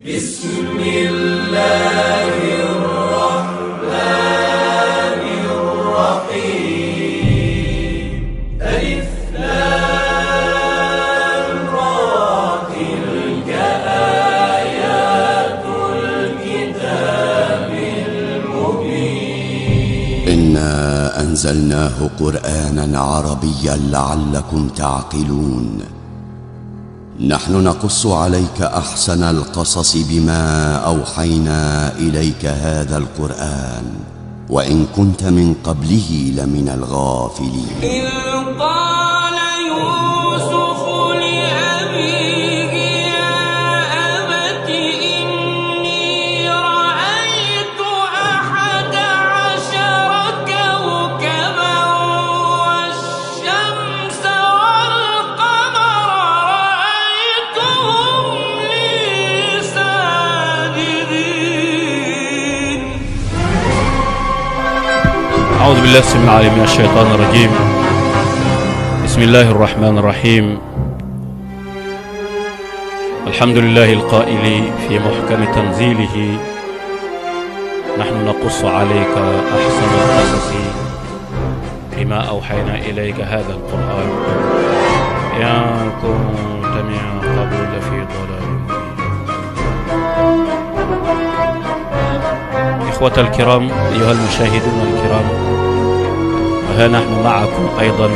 بسم الله الرحمن الرحيم ألف لام را تلك آيات الكتاب المبين إنا أنزلناه قرآنا عربيا لعلكم تعقلون نحن نقص عليك أحسن القصص بما أوحينا إليك هذا القرآن وإن كنت من قبله لمن الغافلين إذ قال يوسف لأبيه يا أبت إني رأيت 11 كوكبا والشمس والقمر رأيتهم لي ساجدين. أعوذ بالله السميع العليم من الشيطان الرجيم. بسم الله الرحمن الرحيم. الحمد لله القائل في محكم تنزيله نحن نقص عليك أحسن القصص بما أوحينا إليك هذا القرآن إن كنت من قبل لفي ضلال مبين. إخوة الكرام أيها المشاهدون الكرام، وها نحن معكم أيضا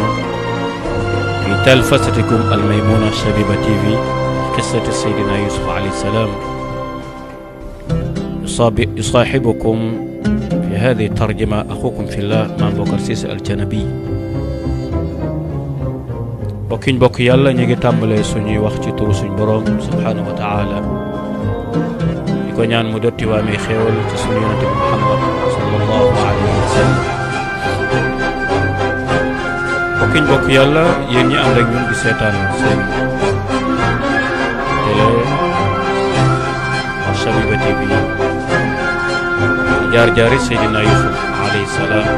في تلفزتكم الميمونة شبيبة تي في قصة سيدنا يوسف عليه السلام. يصاحبكم في هذه الترجمة أخوكم في الله مان بوكر سيسي الجنبي. بوكين بوك يالا نيغي تامبالي سوني واخ ci turu suñ borom subhanahu wa ta'ala diko ñaan mu dotti waamee xéewal ci suñu yonente Muhammad sallallahu alayhi wa sallam. bokkiñ bokk yàlla yéen ñi ànd ak ñun di seetaan seen télé Shabiba TV jaar-jaari Seydina Yusuf alayhi salaam,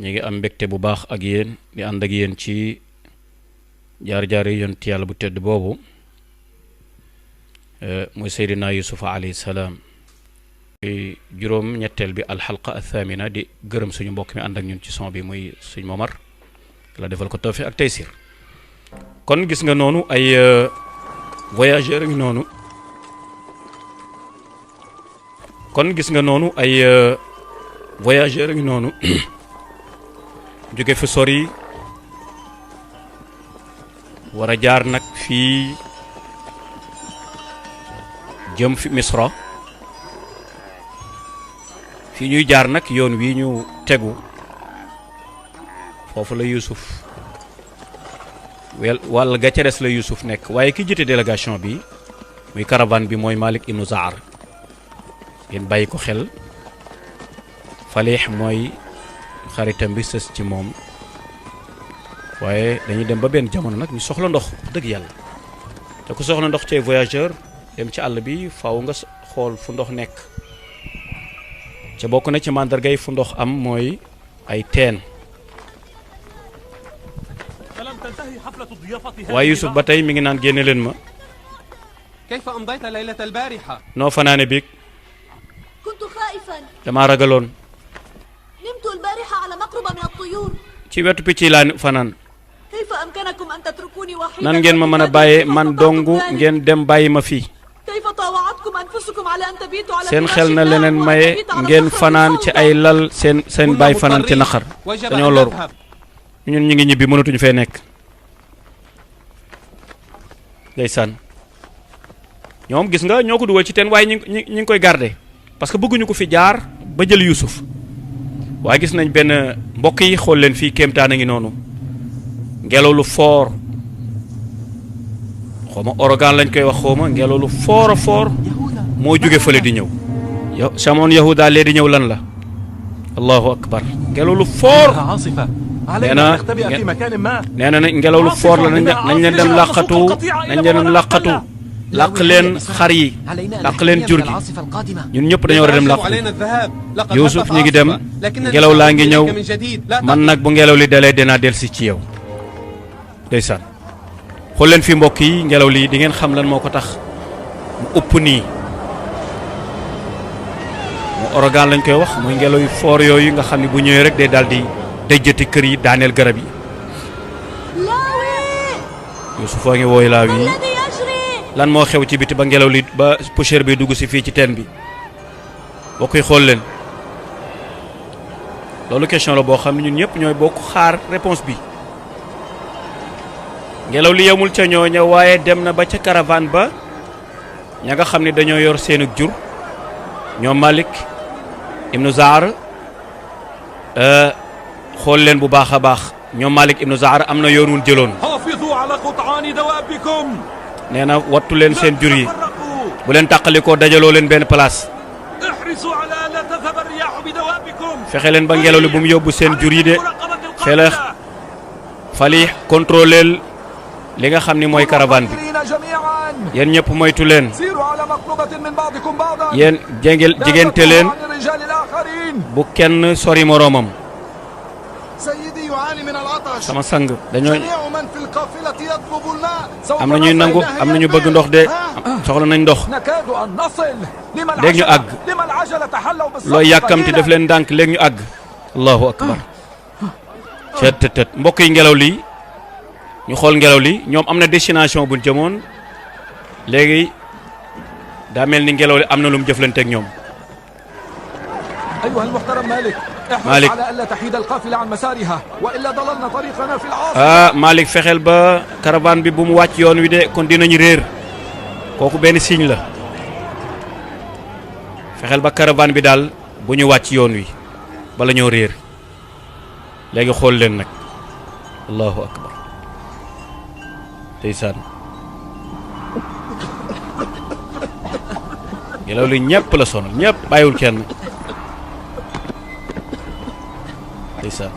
ñi ngi am mbégte bu baax ak yéen di ànd ak yéen ci jaar-jaari yonent yàlla bu tedd boobu muy Seydina Yusuf alayhi salaam. juróom ñetteel bi alxalqa athamina di gërëm suñu mbokk mi ànd ak ñun ci son bi muy suñ Momar la defal ko tawfiq ak taysir. kon gis nga noonu ay voyageur ngi noonu jóge fi sori war a jaar nag fii jëm fi Misra. fii ñuy jaar nag yoon wi ñu tegu foofu la Yusuf wàll ga ca des la Yusuf nekk, waaye ki jiite délégation bi muy caravane bi mooy Malik ibnu Zaar. ngeen bàyyi ko xel. Falih mooy xaritam bi sës ci moom, waaye dañuy dem ba benn jamono nag ñu soxla ndox dëgg yàlla. te ku soxla ndox ci voyageur dem ci àll bi faaw nga xool fu ndox nekk. ca bokk na ci màndargay fu ndox am mooy ay teen. waaye Yusuf ba tey mi ngi naan génne leen ma. noo fanaane biig. damaa ragaloon. ci wetu picc yi laa fanaan. nan ngeen ma mën a bàyyee man dong ngeen dem bàyyi ma fii. seen xel na leneen maye ngeen fanaan ci ay lal seen bàyyi fanaan ci naqar. dañoo loru ñun ñu ngi ñibbi mënatuñu fee nekk. ndeysaan ñoom gis nga ñoo ko dugal ci teen waaye ñi ngi koy garder parce que bëgguñu ko fi jaar ba jël Yusuf. waaye gis nañ benn mbokk yi xool leen fii kéemtaan a ngi noonu. ngelaw lu foor xawma orogan lañ koy wax xawma ngelaw lu foor a foor moo jóge fële di ñëw. yow samoon yahuda lee di ñëw lan la. allahu akbar ngelaw lu foor. nee na ngelaw lu foor la nañ leen dem làqatu làq leen xar yi làq leen jur gi ñun ñëpp dañoo war a dem làqatu. Yusuf ñu ngi dem ngelaw laa ngi ñëw man nag bu ngelaw li dalee dinaa delsi ci yow. ndeysaan xool leen fi mbokk yi ngelaw lii di ngeen xam lan moo ko tax mu ëpp nii mu ouragan lañ koy wax muy ngelaw yu foor yooyu nga xam ne bu ñëwee rek day daal di dajjati kër yi daaneel garab yi. Yuusuf a ngi wooy laaw yi lan moo xew ci biti ba ngelaw li ba poussière bi dugg si fii ci teen bi boo koy xool leen loolu question la boo xam ne ñun ñëpp ñooy bokk xaar réponse bi. ngelaw li yemul ca ñooña waaye dem na ba ca caravane ba ña nga xam ne dañoo yor seenug jur ñoom Malik ibnu Zaar xool leen bu baax a baax ñoom Malik ibnu Zaar am na yoon wun jëloon nee na wattu leen seen jur yi bu leen tàqalikoo dajaloo leen benn place fexe leen ba ngelaw li bu mu yóbbu seen jur yi de fele fali contrôleel li nga xam ni mooy caravane bi yéen ñëpp moytu leen yéen jegente leen bu kenn sori moroomam sama sang dañoo am na ñuy nangu am na ñu bëgg ndox de soxla nañ ndox léegi ñu àgg looy yàkkamti def leen ndànk léegi ñu àgg allahu akbar cët mbokk yi ngelaw li ñu xool ngelaw li ñoom am na destination buñ jëmoon léegi daa mel ni ngelaw li am na lu mu jëflante ak ñoom. Malik Malik fexeel ba caravane bi bu mu wàcc yoon wi de kon dinañu réer kooku benn signe la fexeel ba caravane bi daal bu ñu wàcc yoon wi bala ñoo réer léegi xool leen nag allahu akbar ndeysaan ngelaw li ñëpp la sonal ñëpp bàyyiwul kenn ndeysaan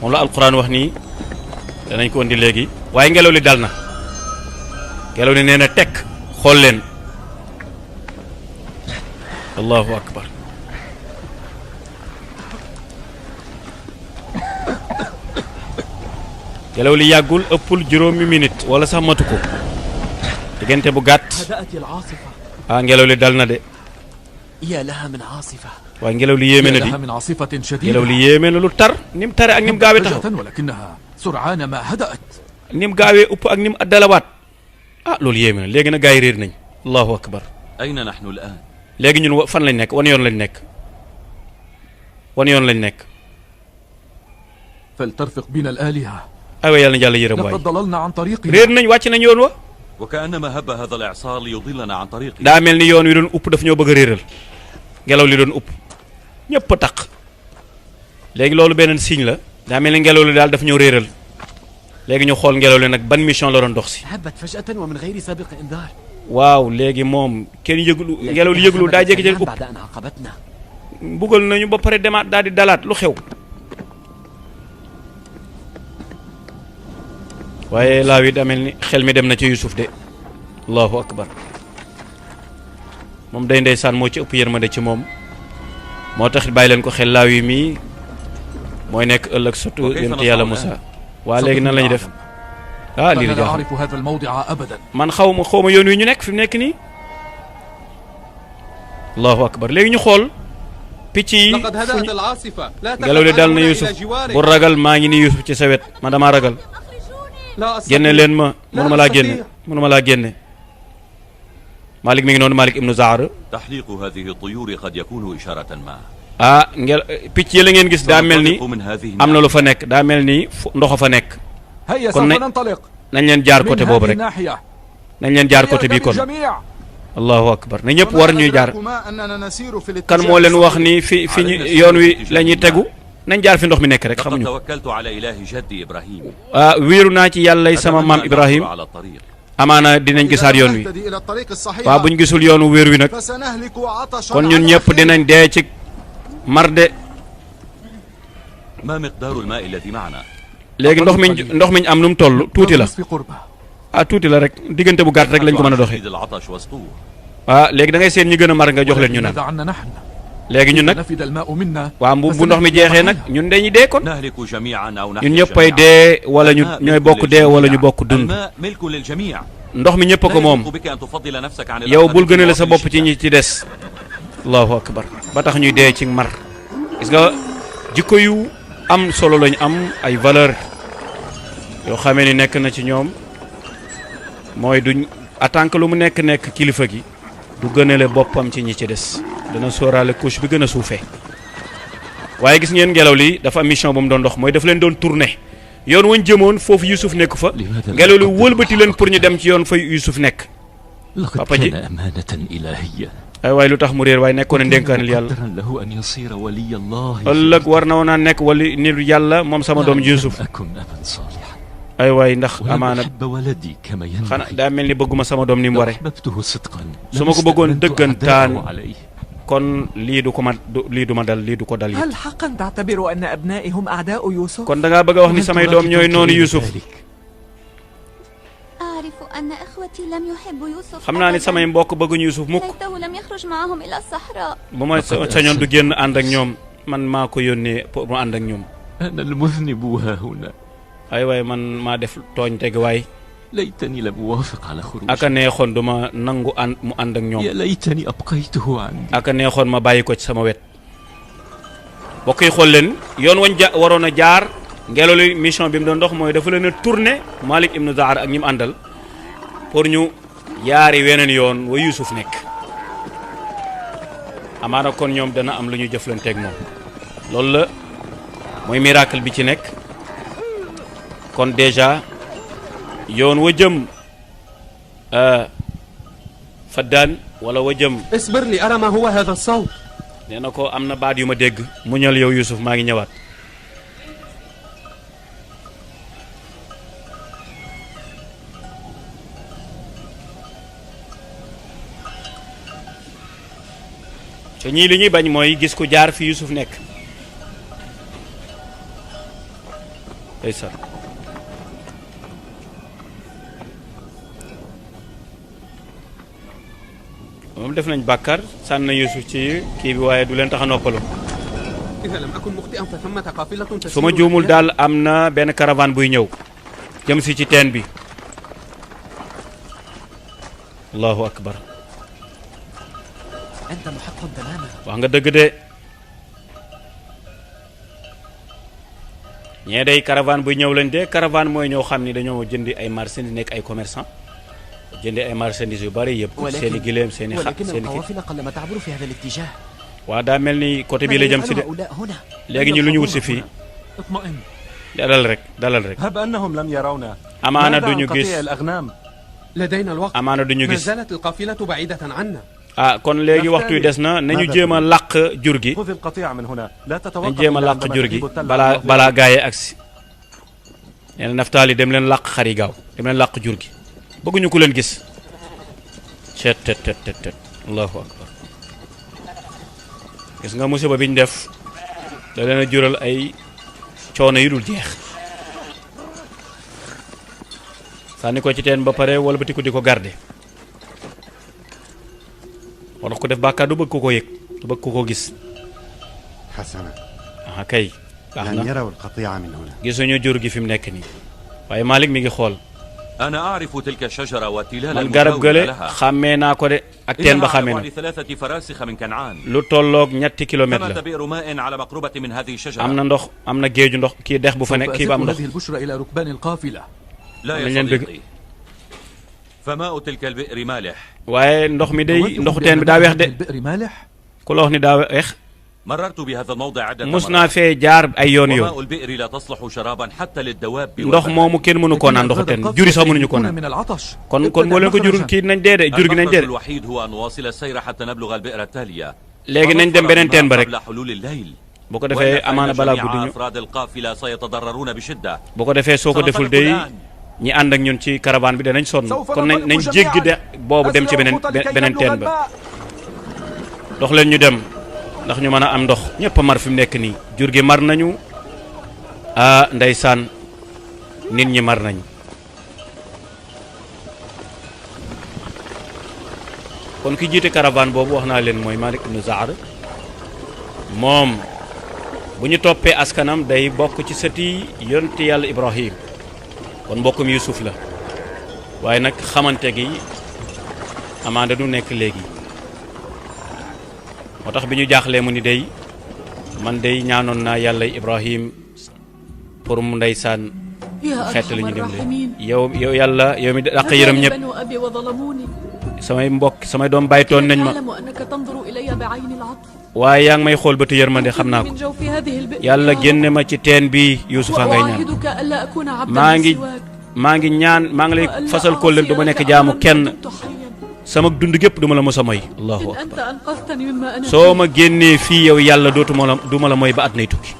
moom la alquran wax nii danañ ko indi léegi waaye ngelaw li dal na ngelaw li nee na tekk xool leen allahu akbar ngelaw li yàggul ëppul juróomi minute wala sax matu ko diggante bu gàtt ngelaw li dal na de waaye ngelaw li yéeme na di ngelaw li yéeme na lu tar ni mu tare ak ni mu gaawee taxaw ni mu gaawee upp ak ni mu dalawaat loolu yéeme na léegi nag gaa yi réer nañ allahu akbar léegi ñun fan lañ nekk wan yoon lañ nekk wan yoon lañ nekk فلترفق بنا الآلهة aywa yàlla na jàll yërëm waay لقد ضللنا عن طريقنا réer nañ wàcc nañ yoon wa وكأنما هب هذا الإعصار ليضلنا عن طريقه daa mel ni yoon wi doon upp daf ñoo bëgg a réeral ngelaw li doon upp ñëpp a taq léegi loolu beneen signe la daa mel ni ngelaw li daal daf ñoo réeral léegi ñu xool ngelaw li nag ban mission la doon dox si هبت فجأة ومن غير سابق إنذار waaw léegi moom kenn yëglu ngelaw li yëglu daa jékki-jékki upp بعد أن عاقبتنا mbugal nañu ba pare demaat daal di dalaat lu xew waaye laaw yi daa mel ni xel mi dem na ci Yuusuf de allahu akbar moom day ndeysaan moo ci ëpp yërmande ci moom moo tax bàyyi leen ko xel laaw yi mii mooy nekk ëllëg surtout yonent yàlla Musa waa léegi nan la ñuy def lii la لا أعرف هذا الموضع أبدا man xaw ma yoon wi ñu nekk fi mu nekk nii allahu akbar léegi ñu xool picc yi لقد هدأت العاصفة لا ngelaw li dal na تحركوا Yuusuf إلى جوارك bu ragal maa ngi nii Yuusuf ci sa wet ma damaa ragal لا أستطيع génne leen ma mënuma laa génne mënuma laa génne Malik mi ngi noonu Malik ibnu Zaar تحليق هذه الطيور قد يكون إشارة ما picc yi la ngeen gis daa mel ni سننطلق من هذه am na lu fa nekk daa mel ni ndox fa nekk هيا كنا- سوف ننطلق nañ leen jaar من côté boobu هذه rek الناحية nañ leen jaar côté bii kon بالجميع allahu akbar na ñëpp war ñuy jaar أدراكما أننا نسير في kan moo leen wax ni fi ñu yoon wi la ñuy tegu nañ jaar fi ndox mi nekk rek لقد xamuñu توكلت على إله جدي إبراهيم wéeru naa ci yàllay sama أتمنى maam أن Ibrahim أعثر على الطريق amaana dinañ gisaat yoon wi نهتدي إلى الطريق الصحيح waaw buñ gisul yoonu wéer wi nag فسنهلك عطشا kon ñun على ñëpp خير. dinañ dee ci mar de ما مقدار الماء الذي معنا léegi ndox miñ am nu mu toll tuuti la في قربة tuuti la rek diggante bu gàtt rek lañ ko mën a doxee شديد العطش وسطوه léegi da ngay seen ñi gën a mar nga jox leen ñu naan ماذا عنا نحن léegi ñun nag نفد الماء منا waa bu ndox mi jeexee nag ñun dañuy dee kon نهلك جميعا أو نحيا ñun ñëppay جميعا. dee wala ñu الماء ñooy ملك bokk dee wala ñu للجميع. bokk dund الماء ملك للجميع. ndox mi ñëpp ko لا moom يليق بك أن تفضل نفسك عن yow bul الآخرين gënale sa في bopp ci الشدة. ñi ci des allahu akbar ba tax ñuy dee ci mar gis nga jikko yu am solo lañ am ay valeur yoo xamee ni nekk na ci ñoom mooy duñ en tant que lu mu nekk kilifa gi du gënale boppam ci ñi ci des dana sóoraale couche bi gën a suufee waaye gis ngeen ngelaw li dafa am mission bu mu doon dox mooy daf leen doon tourner yoon wañ jëmoon foofu Yusuf nekk fa ngelaw li wëlbati leen pour ñu dem ci yoon fa Yusuf nekk لقد Papa ji. كان أمانة إلهية ay waay lu tax mu réer waaye nekkoon na ndénkaanil yàlla مقدرا له أن يصير ولي الله ëllëg war na woon naa nekk wali nit yàlla moom sama doom لم Yusuf أكن أبا صالحا ay waay ndax ولم amaana أحب ولدي كما xanaa ينبغي daa mel ni bëgguma sama doom ni mu لو ware أحببته صدقا su ma ko bëggoon لاستأمنت dëggantaan أعداءه عليه kon lii du ko ma lii du ma dal lii du ko dal yi هل حقا تعتبر أن أبنائي هم أعداء يوسف؟ kon da ngaa bëgg a wax ni samay doom ñooy noonu Yusuf أعرف أن إخوتي لم يحبوا يوسف xam naa ni أبداً. samay mbokk bëgguñu Yusuf mukk ليته لم يخرج معهم إلى الصحراء. bu ma sañoon du génn ànd ak ñoom man maa ko yónnee pour mu ànd ak ñoom أنا المذنب ها هنا ay waay man maa def tooñ teg waay ليتني لم أوافق على aka خروجه neexoon du ma nangu ànd mu ànd ak ñoom يا ليتني أبقيته عندي aka neexoon ma bàyyi ko ci sama wet bokk yi xool leen yoon wañ waroon a jaar ngelaw li mission bi mu doon dox mooy dafa leen a tourné Malik ibnu Zahar ak ñi mu àndal pour ñu yaari weneen yoon wa Yusuf nekk amaana kon ñoom dana am lu ñu jëflanteeg moom loolu la mooy miracle bi ci nekk kon déjà yoon wa jëm faddaan wala wa jëm اصبر لي أرى ما هو هذا الصوت. nee na ko am na baat yu ma dégg mu ñal yow Yusuf maa ngi ñëwaat te ñii li ñuy bañ mooy gis ku jaar fi Yusuf nekk ndeysaan moom def nañ bàkkaar sànn na Yusuf ci kii bi waaye du leen tax a noppalu إذا لم أكن مخطئا فثمة قافلة تسير su ma juumul daal am na benn caravane buy ñëw jëm si ci teen bi allahu akbar أنت محق تماما. wax nga dëgg de ñee day caravane buy ñëw lañ de caravane mooy ñoo xam ni dañoo jëndi ay marchandises nekk ay commerçant jëndi ay marchandises yu bari yëpp seen i gileem seen i ولكن seen i kii القوافل قلما تعبر في هذا الاتجاه. waa daa mel ni côté bii la jëm si de هؤلاء هنا. léegi ñu lu ñu wut si fii اطمئن. dalal rek dalal rek هب أنهم لم يرونا. amaana ماذا duñu عن gis قطيع الأغنام؟ لدينا الوقت. amaana duñu ما gis زالت القافلة بعيدة عنا. ah kon léegi waxtu wi des na nañu jéem a làq jur gi خذ القطيع من هنا. لا nañ تتوقف jéem a إلا làq عندما jur gi تجيب التل balaa الأبيض. balaa gaayee agsi nee na Naftaali dem leen làq xar yi gaaw dem leen làq jur gi bëgguñu ku leen gis cet tet tet tet tet allahu akbar gis nga musiba biñ def da leen a jural ay coono yu dul jeex sànni ko ci teen ba pare wala ba di ko garde wala ko def bàkkaar du bëgg ko yëg du bëgg ko gis حسنا ah kay baax لن na يروا القطيع من هنا. gisuñu jur gi fi mu nekk nii waaye Malik mi ngi xool أنا أعرف تلك الشجرة وتلال man garab المجاور gële لها. xàmmee naa ko de ak teen ba إنها xàmmee على na بعد 3 فراسخ من كنعان. lu tolloog ñetti kilomètre ثمة la بئر ماء على مقربة من هذه الشجرة. am na ndox am na géeju ndox kii dex bu fa nekk kii ba am سأزف ndox هذه البشرى إلى ركبان القافلة. لا من يا ينبغي- صديقي. فماء تلك البئر مالح. waaye ndox mi day تود ndoxu بأن teen bi daa weex هذه de البئر مالح. ku la wax ni daa weex مررت بهذا الموضع عدة mus naa مرات. fee jaar ay yoon yoon وماء البئر لا تصلح شرابا حتى للدواب ndox moomu kenn mënu koo naan ndoxu teen juri sax mënuñu ko naan من العطش. kon kon moo leen ko jurul kii nañ dee de jur gi nañ dee المخرج de الوحيد هو أن نواصل السير حتى نبلغ البئر التالية. léegi nañ dem beneen teen ba rek قبل حلول الليل. bu ko defee وإلا amaana فإن balaa جميع guddi ñu أفراد القافلة سيتضررون بشدة. bu ko defee soo ko deful day ñi ànd ak ñun ci caravane bi danañ sonn kon nañ jéggi de boobu dem ci beneen teen ba dox leen ñu dem ndax ñu mën a am ndox ñëpp a mar fi mu nekk nii jur gi mar nañu ah ndeysaan nit ñi mar nañ kon ki jiite caravane boobu wax naa leen mooy Malik ibn Zahar moom bu ñu toppee askanam day bokk ci sëti yonti yàlla Ibrahim kon mbokkum Yuusuf la waaye nag xamante gi amaana du nekk léegi moo tax bi ñu jaaxlee mu ni day man day ñaanoon naa yàlla Ibrahim pour mu ndeysaan xeet la ñu dem de yow yàlla yow mi dàq yërëm ñëpp samay mbokk samay doom bàyyitoon nañ ma waaye yaa ngi may xool bëtu yërmande xam naa ko yàlla génne ma ci teen bi Yuusufa ngay ñaan maa ngi ñaan maa ngi lay fasal kóllëre du ma nekk jaamu kenn sama dund gépp du ma la mos a moy allahu akbar soo ma génnee fii yow yàlla du ma la moy ba at nay tukki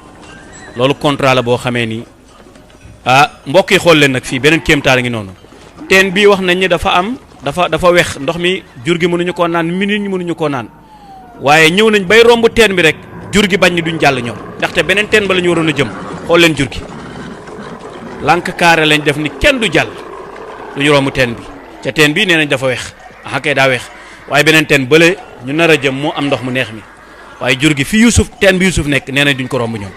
loolu contrat la boo xamee ni mbokk yi xool leen nag fii beneen kéemtaar ngi noonu teen bii wax nañ ni dafa wex ndox mi jur gi mënuñu koo naan minit ñi mënuñu koo naan waaye ñëw nañ bay romb teen bi rek jur gi bañ ni duñ jàll ñoom ndaxte beneen teen ba la ñu waroon a jëm xool leen jur gi lànk kaare lañ def ni kenn du jàll duñu romb teen bi ca teen bi nee nañ dafa wex kay daa weex waaye beneen teen bële ñu nar a jëm moo am ndox mu neex mi waaye jur gi fi Yuusuf teen bi Yuusuf nekk nee nañ duñ ko romb ñoom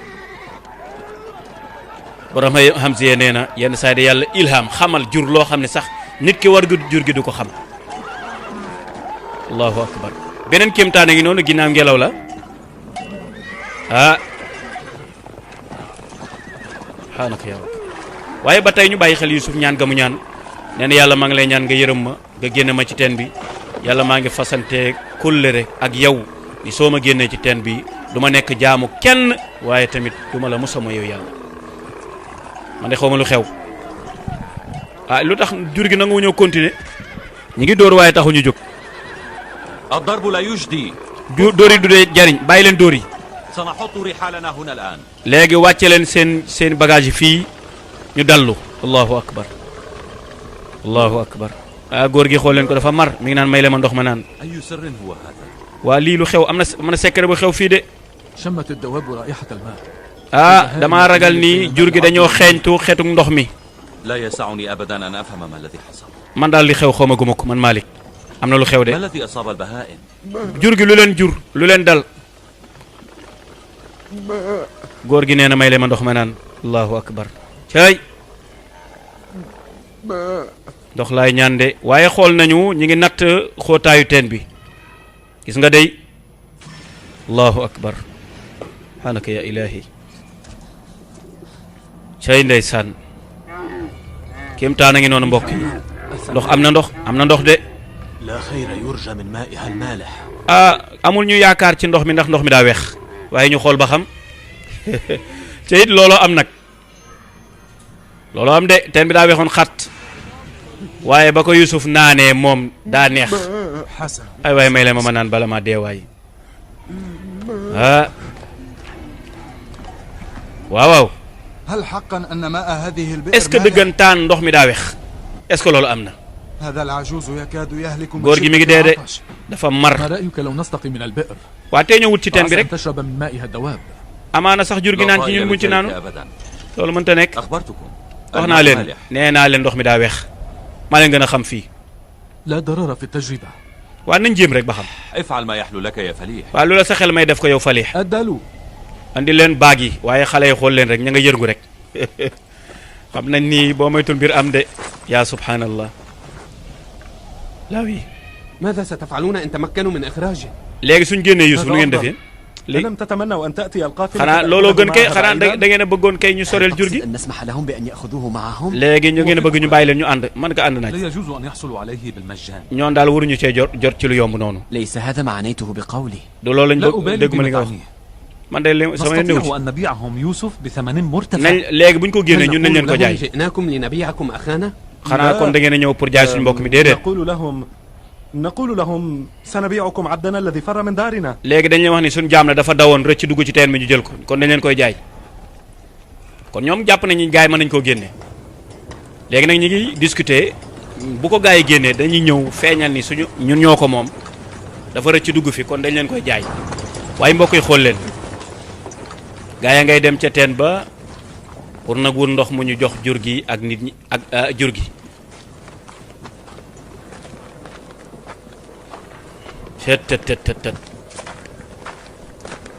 borom Hamziya nee na yenn saa yi yàlla ilham xamal jur loo xam ne sax nit ki war gu jur gi du ko xam allahu akbar beneen kéemtaane ngi noonu ginnaaw ngelaw la xaanaka yàlla waaye ba tey ñu bàyyi xel Yuusuf ñaan ga mu ñaan nee na yàlla maa ngi lay ñaan nga yërëm ma nga génne ma ci teen bi yàlla maa ngi fasante kóllëre ak yow ni soo ma génnee ci teen bi du ma nekk jaamu kenn waaye tamit du ma la musama yow yàlla man de xaw ma lu xew lu tax jur gi nangu ñoo continuer ñi ngi dóor waaye taxu ñu jóg الضرب لا يجدي dóor yi du dee jariñ bàyyi leen dóor yi سنحط رحالنا هنا الآن léegi wàcce leen seen bagage yi fii ñu dallu allahu akbar allahu akbar góor gi xool leen ko dafa mar mi ngi naan may le ma ndox ma naan أي سر هو هذا waa lii lu xew am na secret bu xew fii de شمت الدواب رائحة الماء damaa ragal ni jur gi dañoo xeeñtu xeetuk ndox mi لا يسعني أبدا أن أفهم ما الذي حصل man daal li xew xaw ma guma ko man Malick am na lu xew de ما الذي أصاب البهائم jur gi lu leen dal góor gi nee na may le ma ndox ma naan allahu akbar cay ndox laay ñaan de waaye xool nañu ñi ngi natt xóotaayu teen bi gis nga dey allahu akbar xanaka ya ilahi cay ndeysaan kéemtaan a ngi noonu mbokk yi ndox am na ndox de لا خير يرجى من مائها المالح amul ñu yaakaar ci ndox mi ndax ndox mi daa weex waaye ñu xool ba xam te it looloo am nag looloo am de teen bi daa weexoon xat waaye ba ko Yuusuf naanee moom daa neex ay waaye may la ma naan bala ma dee waay waaw هل حقا أن ماء هذه البئر est-ce que dëggantaan ndox mi daa weex est-ce que loolu am na هذا العجوز يكاد يهلك góor gi mi ngi dee de dafa mar ما رأيك لو نستقي من البئر waa tee ñëwut ci teen bi rek تشرب من مائها الدواب amaana sax jur gi naan ci ñun muñ ci naanu loolu mënta nekk أخبرتكم wax naa leen nee naa leen ndox mi daa weex maa leen gën a xam fii لا ضرر في التجربة waa nañ jéem rek ba xam افعل ما يحلو لك يا فليح waa lu la sa xel may def ko yow Falih الدلو andi leen baag yi waaye xale yi xool leen rek ña nga yërgu rek xam nañ ni boo moytul mbir am de yaa subhanallah laa wi ماذا ستفعلون إن تمكنوا من إخراجه؟ léegi suñ génnee Yuusuf nu ngeen defee ألم تتمنوا أن تأتي القافلة xanaa looloo gën kay xanaa da ngeen a bëggoon kay ñu soreel jur gi أن نسمح لهم بأن يأخذوه معهم léegi ñu ngeen a bëgg ñu bàyyi leen ñu ànd man ka ànd naaj لا يجوز أن يحصلوا عليه بالمجان ñoon daal waruñu cee jot ci lu yomb noonu ليس هذا ما عنيته بقولي du loolu lañ لا bëgg أبالي dégg ma li بما nga wax تعنيه man de sama néew ci نستطيع أن نبيعهم يوسف بثمن مرتفع nañ léegi buñ ko génnee ñun nañ leen ko لهم jaay جئناكم لنبيعكم أخانا؟ xanaa kon da ngeen a ñëw pour jaay suñu mbokk mi déedéet نقول لهم سنبيعكم عبدنا الذي فر من دارنا léegi dañ leen wax ni suñu jaam la dafa dawoon rëcc dugg ci teen bi ñu jël ko kon dañ leen koy jaay kon ñoom jàpp nañu gaay mën nañ koo génne léegi nag ñu ngi discuter bu ko gaay yi génnee dañuy ñëw feeñal ni suñu ñun ñoo ko moom dafa rëcc dugg fi kon dañ leen koy jaay waaye mbokk yi xool leen gaay ya ngay dem ca teen ba pour nag wut ndox mu ñu jox jur gi ak nit ñi ak jur gi tet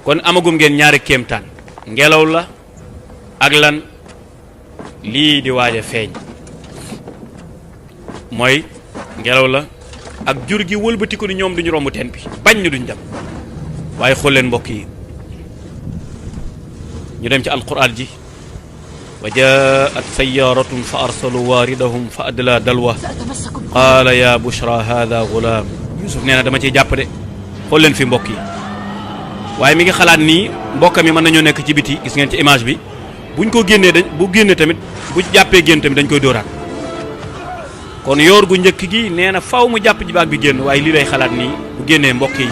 kon amagum ngeen ñaari kéemtaan ngelaw la ak lan lii di waaj a feeñ mooy ngelaw la ak jur gi wëlbati ko ni ñoom duñu romb teen bi bañ ni duñ dem waaye xool leen mbokk yi ñu dem ci alquran ji wa jaat sayyaratun fa arsalu waaridahum fa adla dalwa qaala ya bushra hada gulaam Yusuf nee na dama ciy jàpp de xool leen fi mbokk yi waaye mi ngi xalaat nii mbokkam yi mën nañoo nekk ci biti gis ngeen ci image bi buñ ko génnee bu génnee tamit bu jàppee génn tamit dañ koy dóoraat kon yoor gu njëkk gi nee na faw mu jàpp ji baag bi génn waaye lii lay xalaat nii bu génnee mbokk yi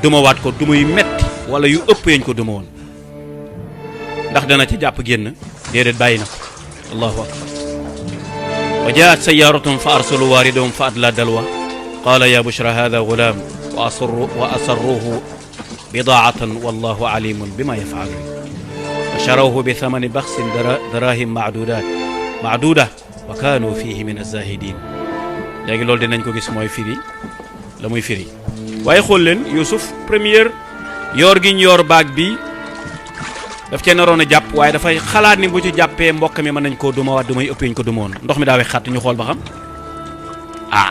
dumawaat ko duma yu metti wala yu ëpp yañ ko duma woon ndax dana ci jàpp génn déedéet bàyyi na ko allahu akbar wa jaat sayyaratun fa arsalu waaridahum fa adla dalwa qaala ya bushra hada gulaam wa asarruhu bidaatan wallahu alimun bima yafaalun wa sharawhu bi thamani baxsin darahim maaduda wa kaanu fihi min azahidin léegi loolu dinañ ko gis mooy firi la muy firi waaye xool leen Yusuf première yoor gi ñu yoor baag bi daf cee naroon a jàpp waaye dafay xalaat ni bu ci jàppee mbokk mi mën nañ koo duma waat dumay ëpp ñu ko dumoon ndox mi daawee xàtt ñu xool ba xam ah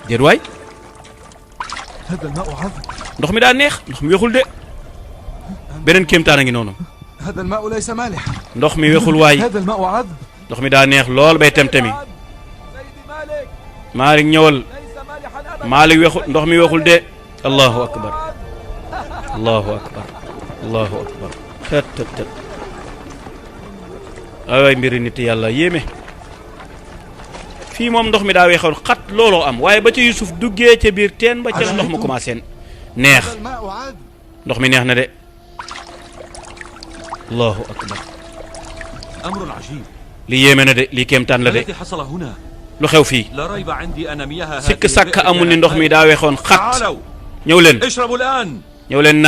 déet waay ndox mi daa neex ndox mi weexul de beneen kéemtaan a ngi noonu ndox mi weexul waay ndox mi daa neex lool bay tem-temi Maalik ñëwal Maalik weexul ndox mi weexul de allahu akbar allahu akbar allahu akbar tët ay mbiri nit yàlla yéeme fii moom ndox mi daa weexoon xat looloo am waaye ba ca Yusuf duggee ca biir teen ba ca ndox ma commencé neex ndox mi neex na de allahu akbar amrun ajib li yéeme na de lii kéemtaan la de lu xew fii sikk sàkk amul ni ndox mi daa weexoon xat ñëw leen ñëw leen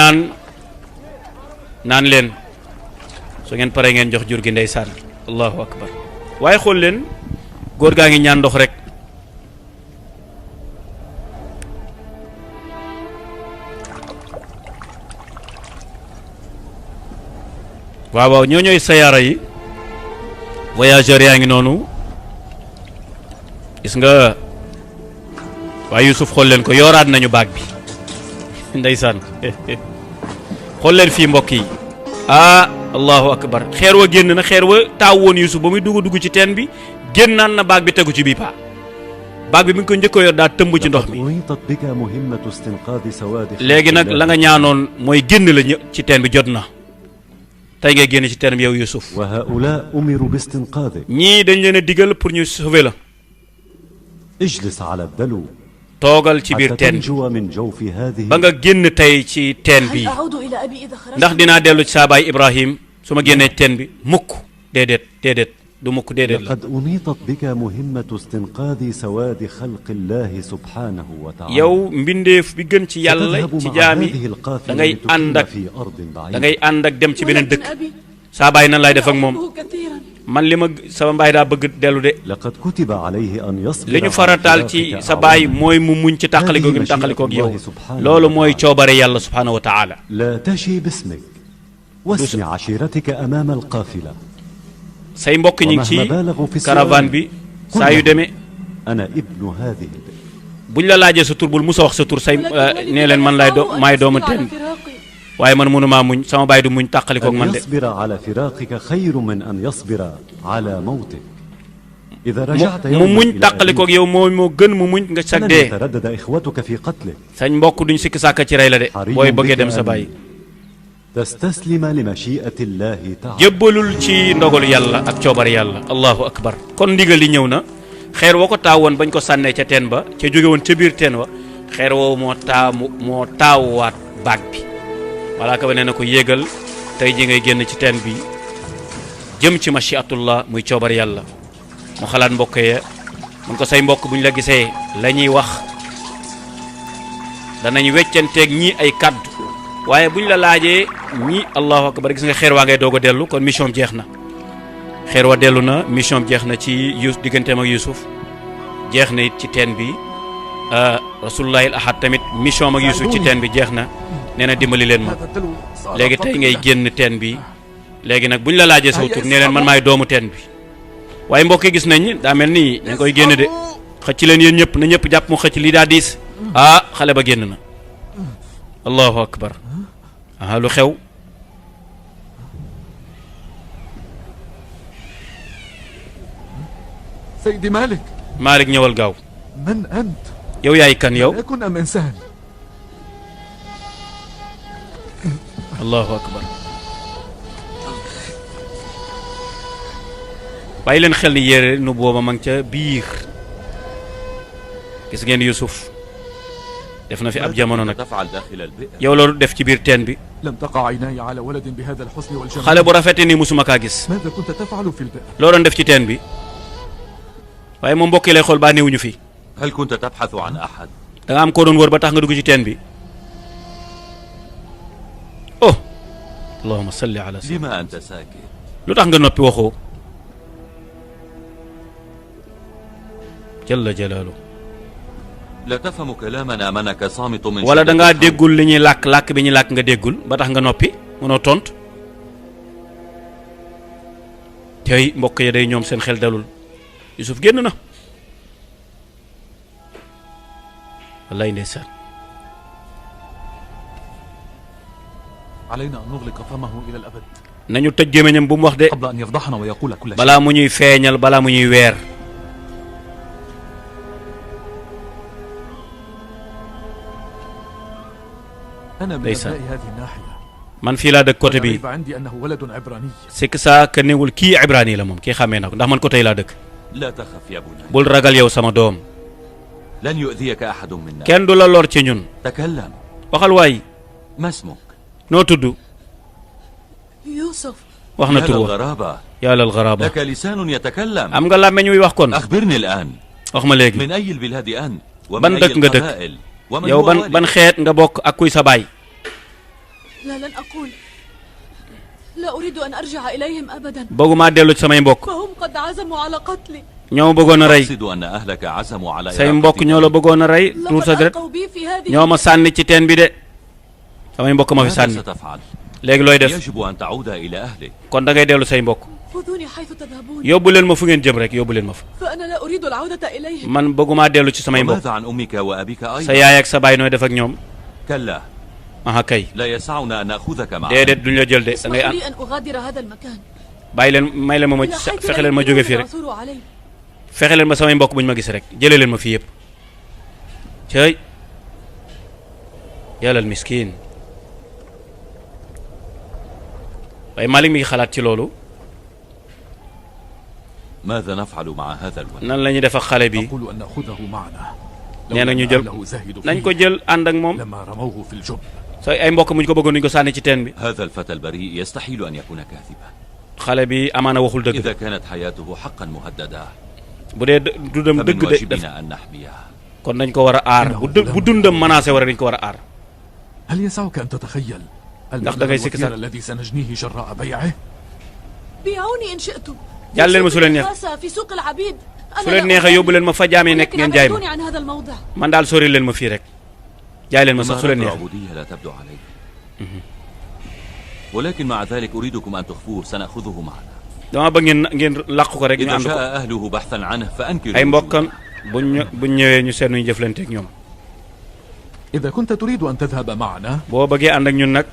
naan leen su ngeen pare ngeen jox jur gi ndeysaan allahu akbar waaye xool leen góor gaa ngi ñaan ndox rek waaw ñoo ñooy sayaara yi voyageurs yaa ngi noonu gis nga waaye Yusuf xool leen ko yooraat nañu baag bi ndeysaan xool leen fii mbokk yi allahu akbar xeer wa génn na xeer wa taaw woon Yusuf ba muy dugg ci teen bi génnaan na baag bi tegu ci bii paa baag bi mi ngi ko njëkk a yor daa tëmb ci ndox mi léegi nag la nga ñaanoon mooy génn la ci teen bi jot na tey ngay génn ci teen bi yow Yusuf ñii dañ leen a digal pour ñu sauver la toogal ci biir teen bi ba nga génn tey ci teen bi ndax dinaa dellu ci saa baay Ibrahim su ma génnee teen bi mukk déedéet du mukk déedéet la yow mbindeef bi gën ci yàlla ci jaami da ngay ànd ak dem ci beneen dëkk saa baay nan laay def ak moom man li ma sama mbaay daa bëgg dellu de li ñu farataal ci sa baay mooy mu muñ ci tàqalikoo gi mu tàqalikoog yow loolu mooy coobare yàlla subhaanahu wa taala say mbokk ñi ngi ci caravane bi saa yu demee buñ la laajee sa tur bul musa wax sa tur say nee leen man maay doomu teen waaye man mënumaa muñ sama baay du muñ tàqalikoog man de mu muñ tàqalikoog yow moo gën mu muñ nga sag dee sañ mbokk duñ sikki sàkka ci rey la de booy bëggee dem sa baay jébbalul ci ndogalu yàlla ak coobar yàlla allahu akbar kon ndigal li ñëw na xeer woo ko taawoon bañ ko sànnee ca teen ba ca jóge woon ca biir teen wa xeer woowu moo taawwaat baag bi malaaka ba nee na ko yéegal tey ji ngay génn ci teen bi jëm ci machiatullah muy coobar yàlla mu xalaat mbokk ya mun ko say mbokk buñ la gisee la ñuy wax danañ weccanteeg ñii ay kaddu waaye buñ la laajee ñii allahu akbar gis nga xeer waa ngay doog a dellu kon mission jeex na xeer wa dellu na mission jeex na ci digganteem ak Yusuf jeex na it ci teen bi rasulullahil ahad tamit mission ak Yusuf ci teen bi jeex na nee na dimbali leen ma léegi tey ngay génn teen bi léegi nag buñ la laajee saw tur nee leen man maay doomu teen bi waaye mbokk yi gis nañ daa mel ni dañ koy génn de xëcc leen yéen ñëpp na ñëpp jàpp mu xëcc lii daa diis ah xale ba génn na allahu akbar ah lu xew سيدي مالك Malik ñëwal gaaw من أنت؟ yow yaay kan yow يكن أم إنسان؟ allahu akbar bàyyi leen xel ni yére nu booba ma ngi ca biir gis ngeen Yusuf def na fi ab jamono nag yow loolu def ci biir teen bi لم تقع عيناي على ولد بهذا الحسن والجمال. xale bu rafete nii musuma kaa gis ماذا كنت تفعل في البئر؟ loo doon def ci teen bi waaye moom mbokk yi lay xool baa néewuñu fi هل كنت تبحث عن أحد؟ da nga am koo doon wër ba tax nga dugg ci teen bi oh allahumma salli ala sayyidina لما أنت ساكت؟ lu tax nga noppi waxoo jalla jalaalu لا تفهم كلامنا منك صامت من wala da شدة ngaa الحر. déggul li ñuy làkk bi ñuy làkk nga déggul ba tax nga noppi mënoo tontu tey mbokk yi day ñoom seen xel dalul Yusuf génn na wallaay ndeysaan علينا أن نغلق فمه إلى الأبد nañu tëj gémmiñam bu mu wax de قبل أن يفضحنا ويقول كل شيء. balaa mu ñuy feeñal balaa mu ñuy weer أنا من ليس. أبناء هذه الناحية. man fii laa dëkk côté bi والغريب عندي أنه ولد عبراني. c'est que ça que newul kii ibrani la moom kii xamee na ko ndax man côté laa dëkk لا تخف يا بني bul ragal yow sama doom لن يؤذيك أحد منا kenn du la lor ci ñun تكلم waxal waay ما اسمك؟ noo tudd يوسف wax na يا tur wa للغرابة yàlla al garaba لك لسان يتكلم am nga làmmeñ wuy wax kon أخبرني الآن wax ma léegi من أي البلاد أنت؟ ban ومن أي dëkk nga dëkk القبائل؟ ومن yow هو ban والدك؟ xeet nga bokk ak kuy sa baay لا لن أقول لا أريد أن أرجع إليهم أبدا bëggumaa dellu ci samay mbokk فهم قد عزموا على قتلي ñoo ma bëggoon a rey أقصد أن أهلك عزموا على say mbokk ñoo la bëggoon a rey tuur sa لقد deret ألقوا بي في هذه ñoo ma sànni ci teen bi de samay mbokk ma fi ماذا sànni ستفعل؟ léegi looy def يجب أن تعود إلى أهلك kon da ngay dellu say mbokk خذوني حيث تذهبون yóbbu leen ma fu ngeen jëm rek yóbbu leen ma fa فأنا لا أريد العودة إليهم man bëggumaa dellu ci samay mbokk وماذا عن أمك وأبيك sa أيضا؟ yaay ak sa baay nooy def ak ñoom كلا aha kay لا يسعنا أن نأخذك معنا déedéet duñ la jël de da ngay اسمحوا am لي أن أغادر هذا المكان bàyyi leen may leen ma إلى حيث fexe لا leen ma jóge fii يمكنهم rek العثور علي fexe leen ma samay mbokk buñ ma gis rek jëlee leen ma fii yëpp cëy yàlla al miskin waaye Malik mi ngi xalaat ci loolu ماذا نفعل مع هذا الولد؟ nan la ñuy def ak xale bi أقول أن نأخذه معنا. nee na ñu jël لو زاهد nañ فيه ko jël ànd ak moom لما رموه في الجب. sa ay mbokk muñ ko bëggoon nuñ ko sànni ci teen bi هذا الفتى البريء يستحيل أن يكون كاذبا xale bi amaana waxul dëgg إذا كانت حياته حقا مهددة bu dee dundam فمن dëgg de def واجبنا أن نحميها. kon dañ ko war a aar bu dundam menacé war a dañ ko war a aar هل يسعك أن تتخيل ndax da المبلغ ngay sikk الوفير sax الذي سنجنيه جراء بيعه؟ بيعوني إن شئتم jàll leen ma su leen neex خاصة في سوق العبيد su leen neexee yóbbu leen ma fa jaam yi nekk ngeen jaay ma ولكن عن هذا الموضع man daal sori leen ma fii rek jaay leen ma sax su leen neexee العبودية لا تبدو عليك ولكن مع ذلك أريدكم أن تخفوه سنأخذه معنا. dama bëgg ngeen làq ko rek ñu إذا ànd ko شاء أهله بحثا عنه فأنكروا ay وجوده. mbokkam buñ ñëwee ñu seet nuñu jëflanteeg ñoom إذا كنت تريد أن تذهب معنا boo bëggee ànd ak ñun nag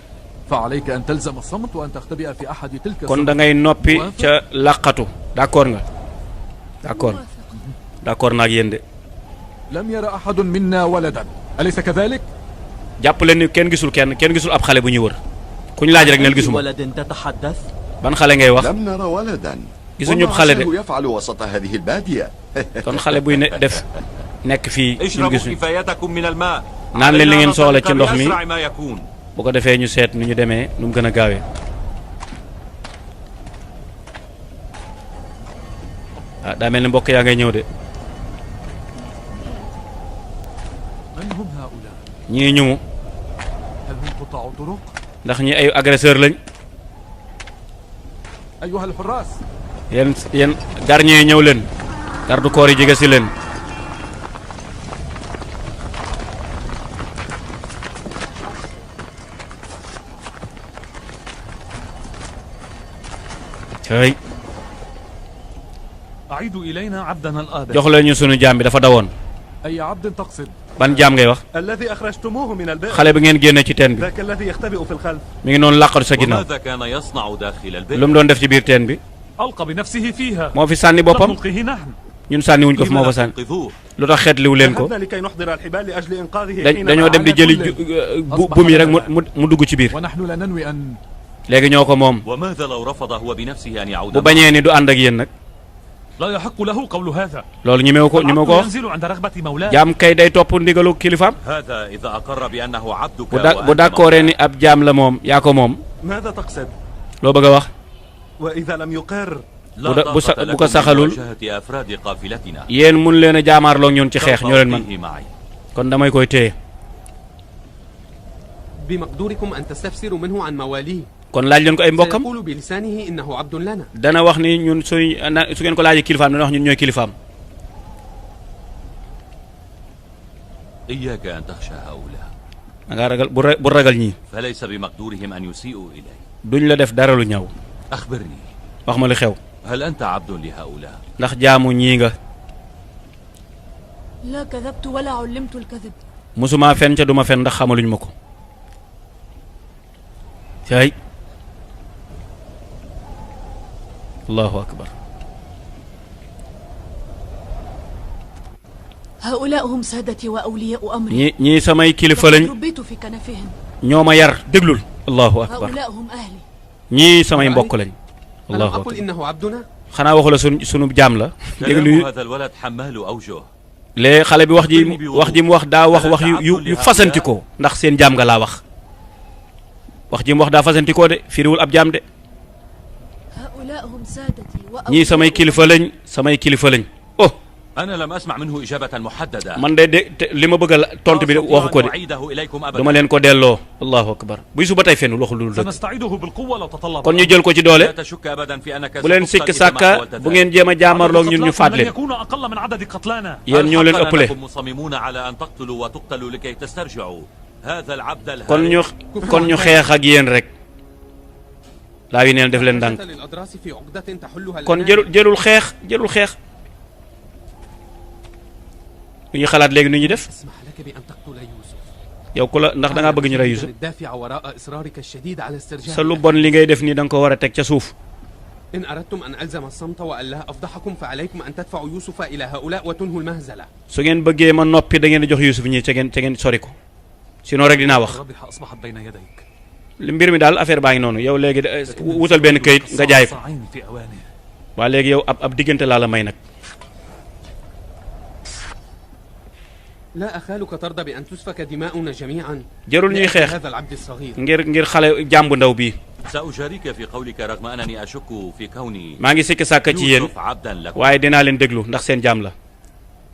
فعليك أن تلزم الصمت وأن تختبئ في أحد تلك kon da ngay noppi ca làqatu d'accord nga d'accord naa ak yéen de لم يرى أحد منا ولدا أليس كذلك؟ jàpp leen ni kenn gisul ab xale bu ñuy wër kuñ laaj rek neel gisuma ولد تتحدث ban xale ngay wax لم نرى ولدا gisuñu xale de يفعل وسط هذه البادية kon xale buy def nekk fii ñun اشربوا gisuñu كفايتكم من الماء. naan leen li ngeen soxla ci ndox mi بأسرع ما يكون. bu ko defee ñu seet nu ñu demee nu mu gën a gaawee ah daa mel ni mbokk yaa ngay ñëw de من هم هؤلاء؟ ñii ñu mu هل هم قطاع طرق؟ ndax ñi ay agresseur lañ أيها الحراس yéen gardien yi ñëw leen garde corps yi jege si leen tey أعيدوا إلينا عبدنا الآبق. jox leen ñu sunu jaam bi dafa dawoon. أي عبد تقصد؟ ban jaam ngay wax. الذي أخرجتموه من البئر. xale bi ngeen génne ci teen bi. ذاك الذي يختبئ في الخلف. mi ngi noonu làqatu sa ginnaaw. وماذا كان يصنع داخل البئر؟ lu mu doon def ci biir teen bi. ألقى بنفسه فيها. moo fi sànni boppam. نلقيه نحن. ñun sànni wuñ ko fi moo fa sànni. lu tax xeetliwu leen ko. ذهبنا لكي نحضر الحبال لأجل إنقاذه. dañoo dem di jëli buum yi rek mu dugg ci biir. ونحن لا ننوي أن léegi ñoo ko moom. وماذا لو رفض هو بنفسه أن يعود؟ bu bañee ni du ànd ak yéen nag. لا يحق له قول هذا. loolu ñemewu ko wax. ينزل عند رغبة مولاه. jaam kay day topp ndigalu kilifaam. هذا إذا أقر بأنه عبدك bu d'accordee ni ab jaam la moom yaa ko moom. ماذا تقصد؟ loo bëgg a wax. وإذا لم يقر. bu ko saxalul yéen mun leen a jaamaarloo ñun ci xeex ñoo leen man kon damay koy téye. بمقدوركم أن تستفسروا منه عن مواليه. kon laaj leen ko ay mbokkam. سيقول بلسانه إنه عبد لنا. dana wax ni ñun su ngeen ko laajee kilifaam dana wax ñun ñooy kilifaam. إياك أن تخشى هؤلاء. da ngaa ragal bu ragal ñii. فليس بمقدورهم أن يسيئوا إليك. duñ la def dara lu ñaw. أخبرني. wax ma li xew. هل أنت عبد لهؤلاء؟ ndax jaamu ñii nga. لا كذبت ولا علمت الكذب. musuma fen ca duma fen ndax xamaluñ ma ko. tay allahu akbar. هؤلاء هم سادتي وأولياء أمري. ñii samay kilifa lañ. ربيت في كنفهم. ñoo ma yar déglul. allahu akbar. هؤلاء هم أهلي. ñii samay mbokk lañ. allahu akbar. xanaa waxu la sunu jaam la. déglu léegi xale bi wax ji mu wax daa wax yu fasantikoo ndax seen jaam nga laa wax. wax ji mu wax daa fasantikoo de firiwul ab jaam de. ñii samay kilifa lañ oh. أنا لم أسمع منه إجابة محددة. man de li ma bëgg a tontu bi de waxu ko de dama leen ko delloo. allahu akbar buy suba tey fenn waxul lu dëgg. kon ñu jël ko ci doole. bu leen sikk sàkka bu ngeen jéem a jaamarloog ñun ñu faat leen. yéen ñoo leen ëppale. kon ñu xeex ak yéen rek. laa wi neen def leen ndànk. kon jëlul xeex. lu ñu xalaat léegi nu ñuy def. yow ku la ndax da ngaa bëgg ñu rey Yuusuf. sa lu bon li ngay def nii da nga ko war a teg ca suuf. su ngeen bëggee ma noppi da ngeen di jox Yuusuf ñii ca ngeen sori ko sinon rek dinaa wax. li mbir mi daal affaire baa ngi noonu yow léegi wutal benn këyit nga jaay ko. waa léegi yow ab diggante laa la may nag. لا أخالك ترضى بأن تسفك دماؤنا جميعا. jarul ñuy xeex هذا العبد الصغير. ngir xale jàmbu ndaw bii. سأشارك في قولك رغم أنني أشك في كوني. maa ngi sikk sàkk ci yéen waaye dinaa leen déglu ndax seen jaam la.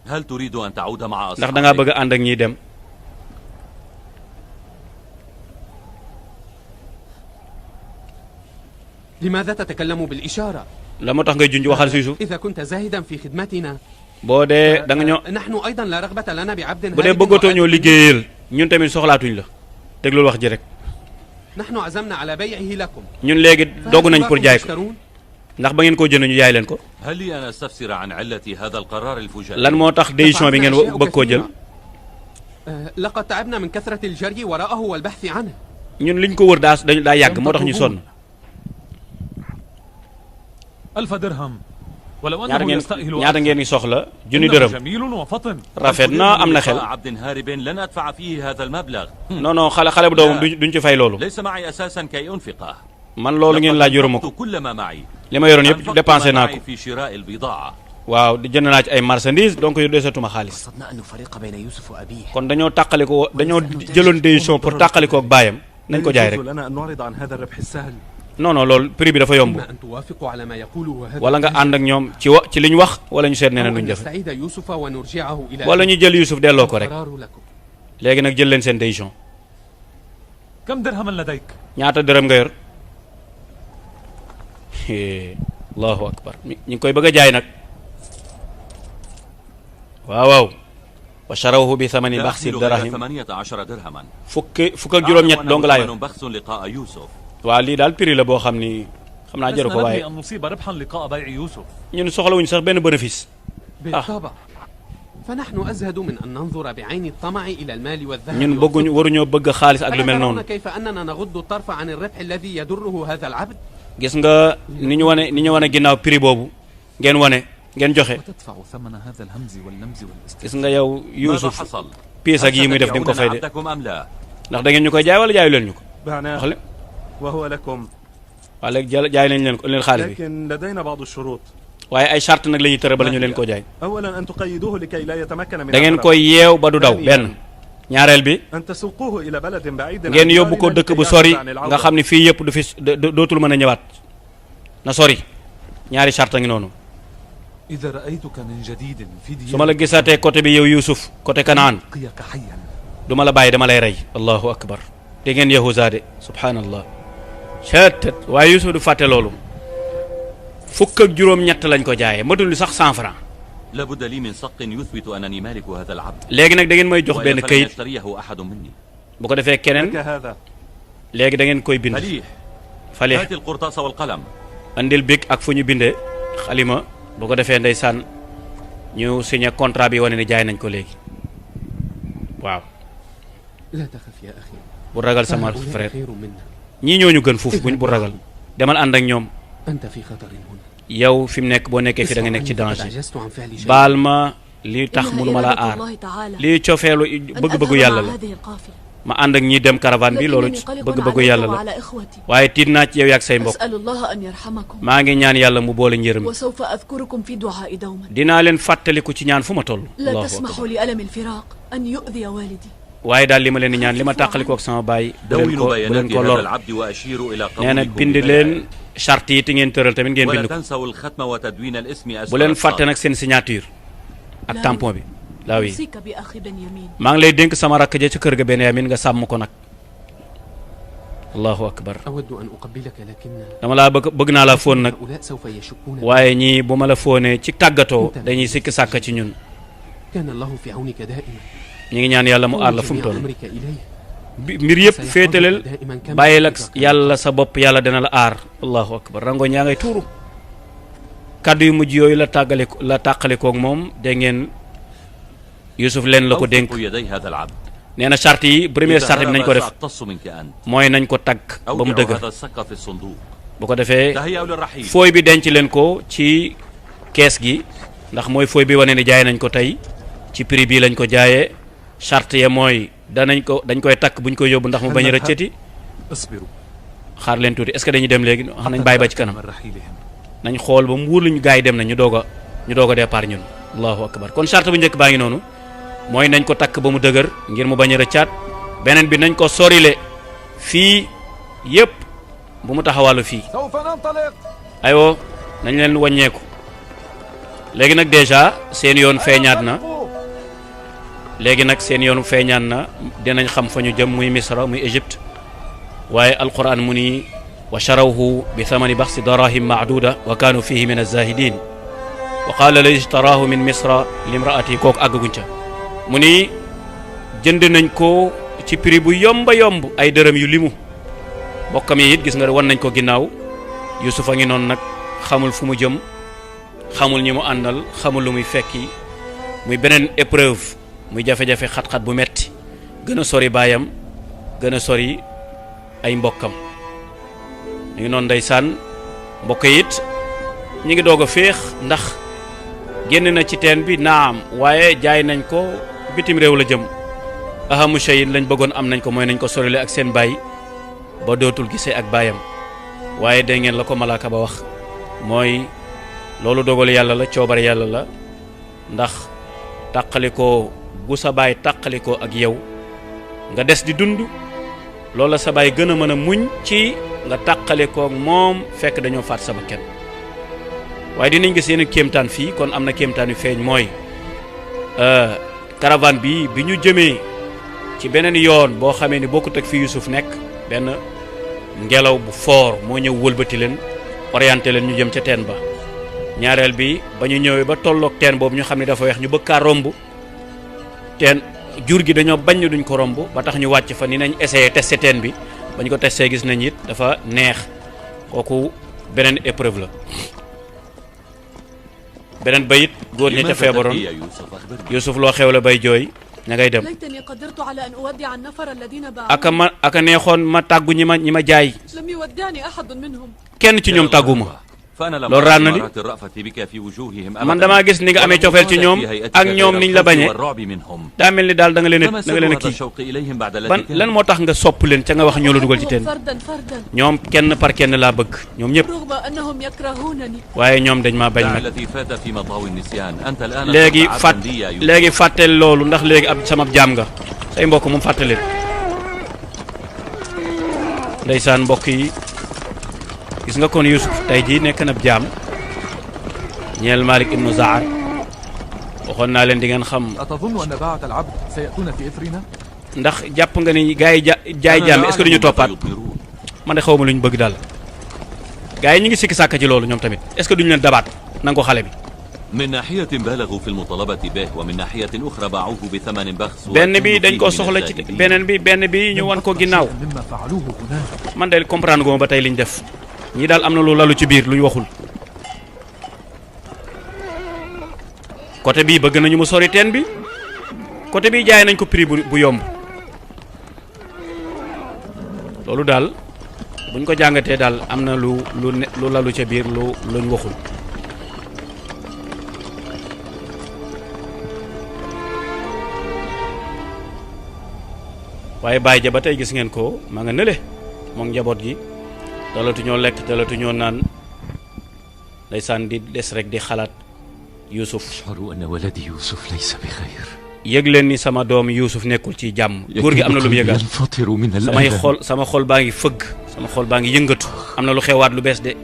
هل تريد أن تعود مع أصحابك؟ ndax da ngaa bëgg a ànd ak ñiy dem. لماذا تتكلم بالإشارة؟ la moo tax ngay junj waxal si Yuusuf. إذا كنت زاهدا في خدمتنا. boo dee da nga ñoo. نحن أيضا لا رغبة لنا بعبد. bu dee bëggatoo ñoo liggéeyal ñun tamit soxlaatuñ la déglul wax ji rek. نحن عزمنا على بيعه لكم. ñun léegi dogu nañ pour jaay ko ndax ba ngeen koo jënd ñu jaay leen ko. هل لي أن أستفسر عن علة هذا القرار الفجائي؟ lan moo tax décision bi ngeen bëgg koo jël. لقد تعبنا من كثرة الجري وراءه والبحث عنه. ñun liñ ko wër daa yàgg moo tax ñu sonn. 1000 درهم. ولو أنه يستأهل ñaata ngeen di soxla junni dërëm. جميل وفطن. rafet na am na xel. عبد هارب لن أدفع فيه هذا المبلغ. non non xale bu doomam duñ ci fay loolu. ليس معي أساسا كي أنفقه. man loolu ngeen laaj yoruma ko. كل ما معي. li ma yoroon yëpp dépensé naa ko. في شراء البضاعة. waaw di jënd naa ci ay marchandises donc yu desatuma xaalis. kon dañoo jëloon décision pour tàqalikoo ak baayam nañ ko jaay rek. non non loolu prix bi dafa yomb. wala nga ànd ak ñoom ci li ñu wax wala ñu seet nee na nuñ def wala ñu jël Yuusuf delloo ko rek léegi nag jël leen seen décision. ñaata dërëm nga yor. allahu akbar ñu ngi koy bëgg a jaay nag. waaw. wa sharawhu bi thamani baxsi darahim. fukk ak juróom-ñett dong laa yor. waaw lii daal prix la boo xam ni xam naa jaru ko waaye أن نصيب ربحا لقاء بيع يوسف. ñun soxlawuñu sax benn bénéfice. بالطبع. فنحن أزهد من أن ننظر بعين الطمع إلى المال والذهب. ñun bëgguñu waruñoo bëgg xaalis ak lu mel noonu. كيف أننا نغض الطرف عن الربح الذي يدره هذا العبد؟ gis nga ni ñu wane ginnaaw prix boobu ngeen joxe. وتدفع ثمن هذا الهمز واللمز والاستثناء. gis nga yow Youssouf ماذا حصل؟ pièce ak yi muy def di nga ko fay de عبدكم أم لا؟ ndax da ngeen ñu koy jaay wala jaayu leen ñu ko. بعناه wax leen وهو لكم. waaye léegi jaay nañ leen xaalis bi. لكن لدينا بعض الشروط. waaye ay charte nag la ñuy tëral bala ñu leen koo jaay. أولا أن تقيدوه لكي لا يتمكن من. da ngeen koy yeew ba du daw benn. ñaareel bi أن تسوقوه إلى بلد بعيد. ngeen yóbbu ko dëkk bu sori nga xam ne fii yëpp du fi dootul mën a ñëwaat na sori ñaari charte ngi noonu. إذا رأيتك من جديد في ديار. su ma la gisaatee côté bi yow Youssouf côté Kanaan ألقيك حيا. du ma la bàyyi dama lay rey allahu akbar dégg ngeen Yahuza de subhanallah cettet waaye Youssouf du fàtte loolu fukk ak juróom-ñett lañ ko jaayee matul sax 100 francs. لابد لي من صك يثبت أنني مالك هذا العبد. léegi nag da ngeen may jox benn këyit يشتريه أحد مني. bu ko defee keneen léegi da ngeen koy bind. Falih هات القرطاس والقلم. andil big ak fu ñu bindee xalima bu ko defee ndeysaan ñu signé contrat bi wane ni jaay nañ ko léegi waaw. لا تخف يا أخي. bu ragal sama frère ñii ñoo ñu gën fuuf buñ bu ragal demal ànd ak ñoom. أنت في خطر هنا. yow fi mu nekk boo nekkee fi da nga nekk ci danger baal ma li tax mënuma laa aar lii cofeelu bëgg-bëggu yàlla la ma ànd ak ñi dem caravane bi loolu bëgg-bëggu yàlla la waaye tiit naa ci yow yaag say mbokk maa ngi ñaan yàlla mu boole njërëm dinaa leen fàttaliku ci ñaan fu ma toll waaye daal li ma leen di ñaan li ma tàqalikoo ak sama baay bu leen ko lor nee na bind leen charte yi te ngeen tëral tamit ngeen bind ko bu leen fàtte nag seen signature ak tampon bi laaw yi maa ngi lay dénk sama rakk ja ca kër ga Benyamin nga sàmm ko nag allahu akbar dama laa bëgg naa la fóon nag waaye ñii bu ma la fóonee ci tàggatoo dañuy sikki sàkk ci ñun ñu ngi ñaan yàlla mu aar la fu mu toll mbir yëpp féetaleel bàyyil ak yàlla sa bopp yàlla dina la aar allahu akbar rangoñ yaa ngay tuuru kàddu yu mujj yooyu la tàqalikoog moom dégg ngeen Youssouf leen la ko dénk nee na charte yi première charte bi nañ ko def mooy nañ ko tagg ba mu dëgër bu ko defee fooy bi denc leen ko ci kees gi ndax mooy fooy bi wane ni jaay nañ ko tey ci prix bii lañ ko jaayee charte ya mooy dañ koy takk buñ koy yóbbu ndax mu bañ a rëccati xaar leen tuuti est-ce que dañuy dem léegi xam nañ bàyyi ba ci kanam nañ xool ba mu wóor lañu gars yi dem na ñu doog a départ ñun allahu akbar kon charte bu njëkk baa ngi noonu mooy nañ ko takk ba mu dëgër ngir mu bañ a rëccaat beneen bi nañ ko sorile fii yépp bu mu taxawàllu fii aywa nañ leen wàññeeku léegi nag déjà seen yoon feeñaat na dinañ xam fa ñu jëm muy Misra muy Égypte waaye alquran mu ni wa charawhu bi thamani baxsi darahim maaduda wa kaanu fihi min azahidin wa qaala la ishtaraahu min misra limraati kooku àggaguñ ca mu ni jënd nañ ko ci prix bu yomba yomb ay dërëm yu limu bokkam yi it gis nga wan nañ ko ginnaaw Youssouf a ngi noonu nag xamul fu mu jëm xamul ñi mu àndal xamul lu muy fekki muy beneen épreuve muy jafe-jafe xat-xat bu metti gën a sori baayam gën a sori ay mbokkam ñu ngi noonu ndeysaan mbokk it ñu ngi doog a féex ndax génn na ci teen bi naam waaye jaay nañ ko bitim réew la jëm ahamu shay lañ bëggoon am nañ ko mooy nañ ko sorile ak seen baay ba dootul gisee ak baayam waaye dégg ngeen la ko malaaka ba wax mooy loolu dogal yàlla la coobare yàlla la ndax tàqalikoo gu sa baay tàqalikoo ak yow nga des di dund loolu la sa baay gën a mën a muñ ci nga tàqalikoo ak moom fekk dañoo faat sa bakkan waaye dinañ gis yeneen kéemtaan fii kon am na kéemtaan yu feeñ mooy caravane bi ñu jëmee ci beneen yoon boo xamee ni bokkut ak fi Youssouf nekk benn ngelaw bu fort moo ñëw wëlbati leen orienté leen ñu jëm ca teen ba ñaareel bi ba ñu ñëwee ba tolloog teen boobu ñu xam ne dafa weex ñu bëgg kaa romb teen jur gi dañoo bañ duñ ko romb ba tax ñu wàcc fa ni nañ essayé testé teen bi ba ñu ko testé gis nañ it dafa neex kooku beneen épreuve la beneen bayit góor ña ca feebaroon يا يوسف أخبرني. Yuusuf loo xew la bay jooy ña ngay dem ليتني قدرت على أن أودع النفر الذين aka neexoon ma tàggu ñi ma jaay لم يودعني أحد منهم. kenn ci ñoom tàggu ma فأنا لم loolu أرى raar na di ثمرات الرأفة بك في وجوههم man أبداً. damaa gis ni nga amee cofeel ci ñoom ak ñoom niñ la bañee والرعب منهم. daa mel ni daal da nga leen فما da nga leen a سر هذا kii الشوق إليهم بعد التي ban كان؟ lan moo tax nga sopp leen ca nga wax ñoo la dugal ci teen فردا فردا ñoom kenn par kenn laa bëgg ñoom ñëpp رغم أنهم يكرهونني. waaye ñoom dañ maa bañ دع nag الذي فات في مطاوي النسيان أنت الآن léegi صرت fàtt عبداً لي يا يوسف. léegi fàtteel loolu ndax léegi ab sama jaam nga say mbokk moom fàtte leen ndeysaan mbokk yi gis nga kon Yuusuf tey jii nekk na ab jaam ñeel Malik ibnu Zaar waxoon naa leen di ngeen xam أتظن أن باعة العبد سيأتون في إثرنا؟ ndax jàpp nga ni gars yi jaay jaam est-ce que duñu toppaat يضمرون. man de xaw ma lu ñu bëgg daal gars yi ñu ngi sikki sàkk ci loolu ñoom tamit est-ce que duñu leen dabaat nangu xale bi من ناحية بالغوا في المطالبة به ومن ناحية أخرى باعوه بثمن بخس benn bi وكانوا dañ ko فيه من soxla ci الزاهدين. benn bi ñu wan ko ginnaaw مما فعلوه هناك. man de comprendre goma ba tey liñ def ñii daal am na lu lalu ci biir lu ñu waxul côté bii bëgg nañu mu sori teen bi côté bii jaay nañ ko prix bu yomb loolu daal buñ ko jàngatee daal am na lu lalu ca biir luñ waxul waaye bàyyi ja ba tey gis ngeen ko ma nga nële moom njaboot gi dalatu ñoo lekk dalatu ñoo naan ndeysaan di des rek di xalaat Yuusuf أشعر أن ولدي يوسف ليس بخير. yëg leen ni sama doom Yuusuf nekkul ci jàmm góor gi am na lu mu يكاد yëgaat ينفطر من samay الألم. xol sama xol baa ngi fëgg sama xol baa ngi yëngatu am na lu xewaat lu bees de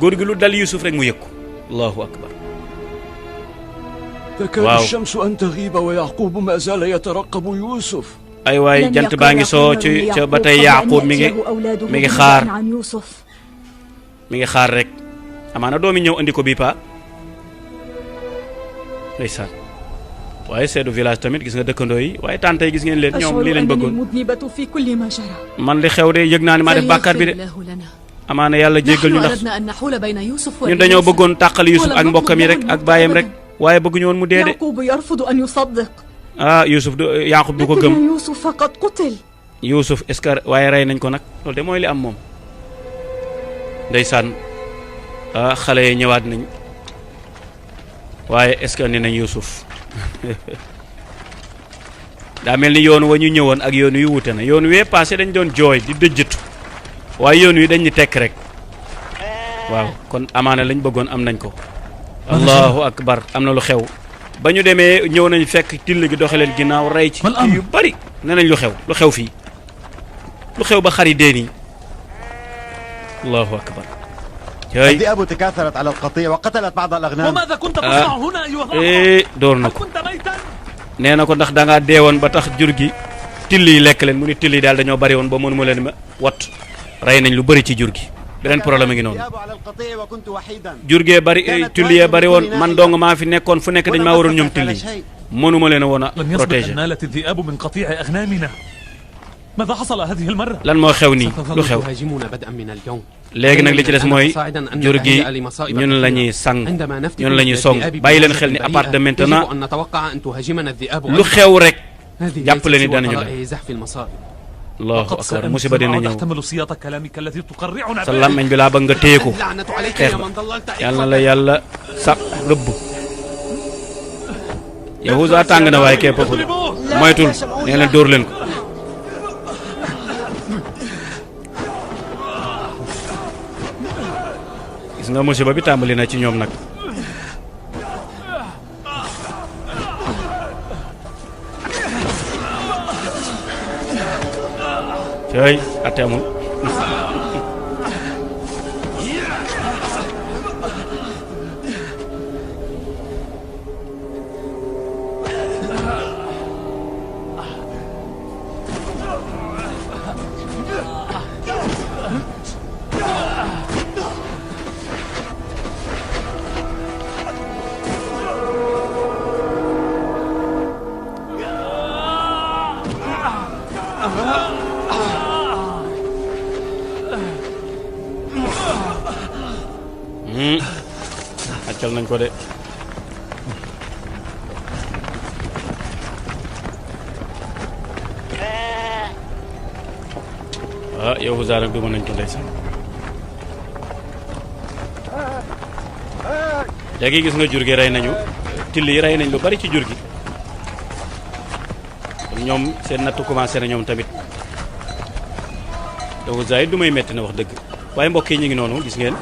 góor gi lu dal Yuusuf rek mu yëg ko allahu akbar تكاد واو. الشمس أن تغيب ويعقوب ما زال يترقب يوسف. ay waay jant baa ngi soo ci ca ba tey Yaaqub mi ngi xaar mi ngi xaar rek amaana doomi ñëw andi ko bii paa ndeysaan waaye seedu village tamit gis nga dëkkandoo yi waaye tante yi gis ngeen leen ñoom lii lañ bëggoon المذنبة في كل ما جرى. man li xew de yëg naa ne maa def bàkkaar bi de الله لنا. amaana yàlla jéggal ñu نحن ndax أردنا أن نحول بين يوسف ñun dañoo وإليس. bëggoon tàqal Yuusuf ak mbokkam yi rek ak baayam rek waaye bëgguñu woon mu dee de يعقوب يرفض أن يصدق. ah Yuusuf du Yaaqub du ko gëm لكن يوسف قد قتل. Yuusuf est-ce que waaye rey nañ ko nag loolu de mooy li am moom ndeysaan ah xale yi ñëwaat nañ waaye est-ce que andi nañ Yuusuf daa mel ni yoon wa ñu ñëwoon ak yoon yu wute na yoon wee passé dañ doon jooy di dëjjatu waaye yoon wi dañ ñu tekk rek waaw kon amaana lañ bëggoon am nañ ko allahu akbar am na lu xew ba ñu demee ñëw nañ fekk till gi doxe leen ginnaaw rey ci yu bari ne nañ lu xew fii lu xew ba xari dee nii allahu akbar الذئاب تكاثرت على القطيع وقتلت بعض الأغنام. وماذا كنت تصنع هنا أيها الرجل؟ door na ko nee na ko ndax da ngaa deewoon ba tax jur gi till yi lekk leen mu ni till yi daal dañoo bari woon ba mënuma leen ma wat rey nañ lu bari ci jur gi beneen problème a ngi noonu الذئاب على القطيع وكنت وحيدا. jur gee bari till yee bari woon man dong maa fi nekkoon fu nekk dañ maa waroon ñoom till yi mënuma leen a woon a لم يسبق protéger أن نالت الذئاب من قطيع أغنامنا. ماذا حصل هذه المرة؟ lan moo xew nii lu xew تهاجمون بدءا من اليوم. léegi nag li ci des mooy jur gi ñun la ñuy sang ñun la ñuy song bàyyi leen xel ni à partir de maintenant أن نتوقع أن تهاجمنا الذئاب. lu xew rek هذه jàpp leen ni ليست danañu سوى la زحف المصائب. allahu akbar musiba dina ñëw تحتمل سياط كلامك الذي تقرعنا sa làmmiñ bi laa bëgg nga téye ko اللعنة عليك xeex يا ba من ضللت yàlla na la yàlla sàpp rëbb Yahuza tàng na waaye képp moytul nee leen dóor leen ko gis nga musiba bi tàmbali na ci ñoom nag cey ate amul accal nañ ko de Yahuza nag duma nañ ko ndeysaan léegi gis nga jur gi rey nañu till yi rey nañ lu bari ci jur gi kon ñoom seen nattu commencé na ñoom tamit Yahuza yi du may metti na wax dëgg waaye mbokk yi ñu ngi noonu gis ngeen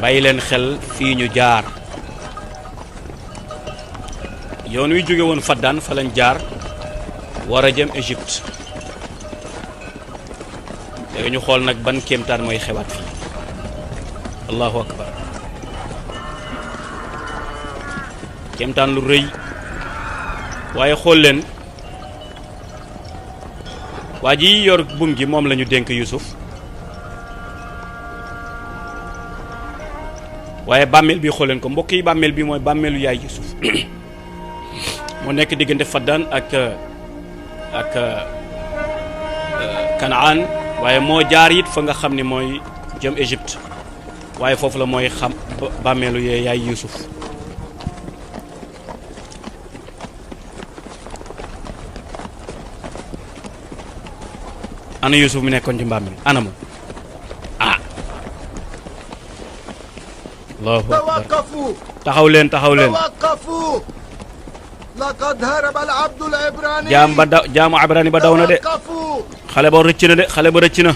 bàyyi leen xel fii ñu jaar yoon wi jóge woon Faddaan fa lañ jaar war a jëm Égypte léegi ñu xool nag ban kéemtaan mooy xewaat fii allahu akbar kéemtaan lu rëy waaye xool leen waa ji yor buum gi moom la ñu dénk Yuusuf waaye bàmmeel bi xool leen ko mbokk yi bàmmeel bi mooy bàmmeelu yaay Yuusuf moo nekk diggante Faddaan ak Kanaan waaye moo jaar it fa nga xam ni mooy jëm Égypte waaye foofu la mooy xam bàmmeelu yaay Yuusuf ana Yuusuf mi nekkoon ci mbàmmeel ana mu allahu akbar taxaw leen jaamu Ibrani ba daw na de xale ba rëcc na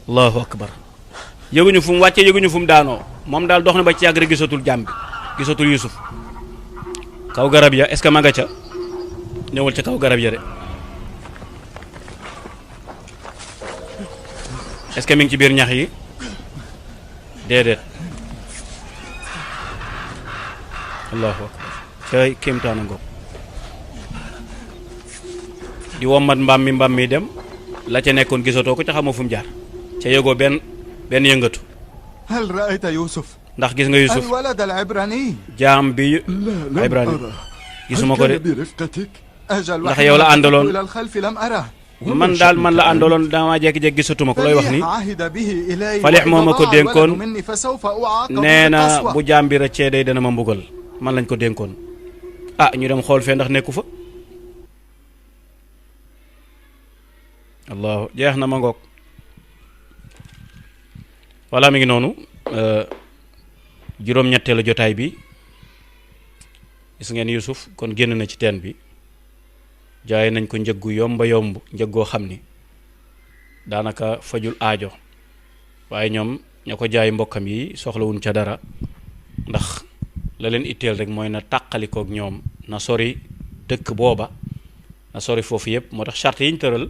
allahu akbar yëguñu fu mu wàccee yëguñu fu mu daanoo moom daal dox na ba ci yàgg rek gisatul jaam bi gisatul Yuusuf kaw garab ya est-ce que ma nga ca ñëwul ca kaw garab ya de est-ce que mi ngi ci biir ñax yi déedéet allahu akbar cay kéemtaana ngoog di wommat mbaam mi dem la ca nekkoon gisatoo ko ca xamoo fu mu jaar ca yëgoo benn yëngatu هل رأيت يوسف ndax gis nga Yuusuf الولد العبراني jaam bi Ibrani gisuma ko de برفقتك أجل ndax yow la àndaloon إلى الخلف لم أره man daal man la àndaloon dama jékki-jékki gisatuma ko looy wax ni Falix moo ma ko dénkoon nee na bu jaam bi rëccee day dana ma mbugal man lañ ko dénkoon ñu dem xool fee ndax nekku fa allahu jeex na ma ngoog walla mi ngi noonu juróom-ñetteelu jotaay bi gis ngeen Yuusuf kon génn na ci teen bi jaay nañ ko njëggu yomb njëggoo xam ni daanaka fajul aajo waaye ñoom ña ko jaay mbokkam yi soxlawuñ ca dara ndax la leen itteel rek mooy na tàqalikook ñoom na sori dëkk booba na sori foofu yëpp moo tax charte yi ñu tëral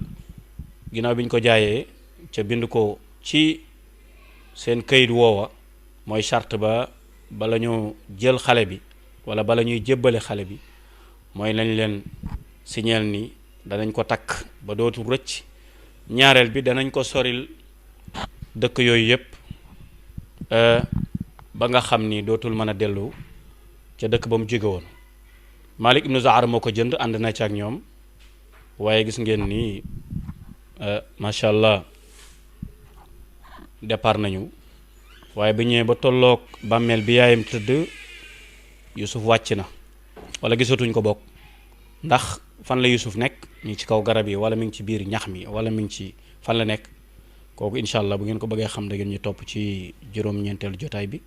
ginnaaw bi ñu ko jaayee ca bind ko ci seen këyit woowa mooy charte ba bala ñu jël xale bi wala bala ñuy jébbale xale bi mooy lañ leen signeel ni danañ ko takk ba dootul rëcc ñaareel bi danañ ko soril dëkk yooyu yëpp ba nga xam ni dootul mën a dellu ca dëkk ba mu jóge woon Malik ibnu Zaar moo ko jënd ànd na ci ak ñoom waaye gis ngeen ni macha allah départ nañu waaye bi ñëwee ba tolloog bàmmeel bi yaayam tëdd Yuusuf wàcc na wala gisatuñ ko bokk ndax fan la Yuusuf nekk mi ngi ci kaw garab yi wala mi ngi ci biir ñax mi wala mi ngi ci fan la nekk kooku incha allah bu ngeen ko bëggee xam da ngeen ñu topp ci juróom-ñeenteelu jotaay bi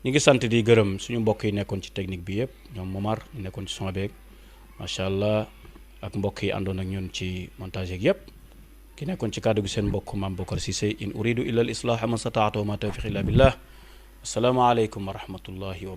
ñu ngi sant di gërëm suñu mbokk yi nekkoon ci technique bi yëpp ñoom Momar ñu nekkoon ci son beeg macha allah ak mbokk yi àndoon ak ñun ci montage yeeg yëpp ki nekkoon ci kàddu gi seen mbokk Mame Bokar Cissé in uridu illa al islaha ma stataatu wa ma tawfiq illa billah assalaamu aleykum wa rahmatullahi wa barakatuh